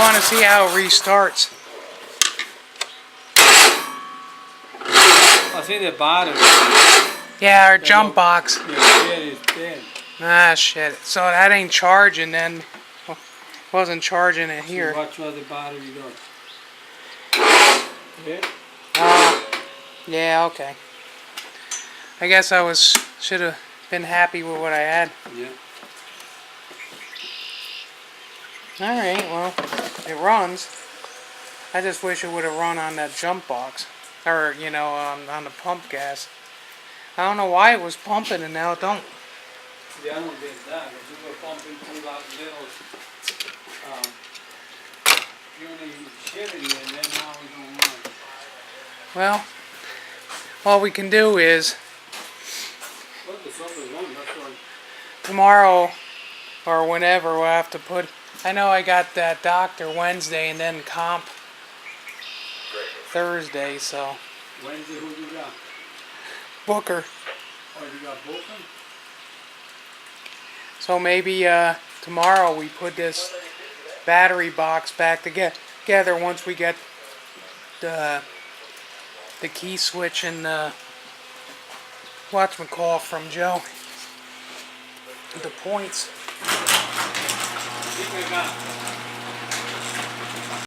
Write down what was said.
want to see how it restarts. I think the bottom. Yeah, our jump box. Yeah, is dead. Ah, shit. So that ain't charging then. Wasn't charging it here. So watch what the bottom you got. Yeah? Yeah, okay. I guess I should have been happy with what I had. Yeah. Alright, well, it runs. I just wish it would have run on that jump box. Or, you know, on the pump gas. I don't know why it was pumping and now it don't. Yeah, I don't get that. If you were pumping through that little puny shit in there, then now we don't run. Well, all we can do is Look, the something's wrong, that's why. tomorrow or whenever we'll have to put. I know I got that doctor Wednesday and then comp Thursday, so. Wednesday, who you got? Booker. Oh, you got Booker? So maybe tomorrow we put this battery box back together once we get the key switch and whatchamacallit from Joe. The points. I think I got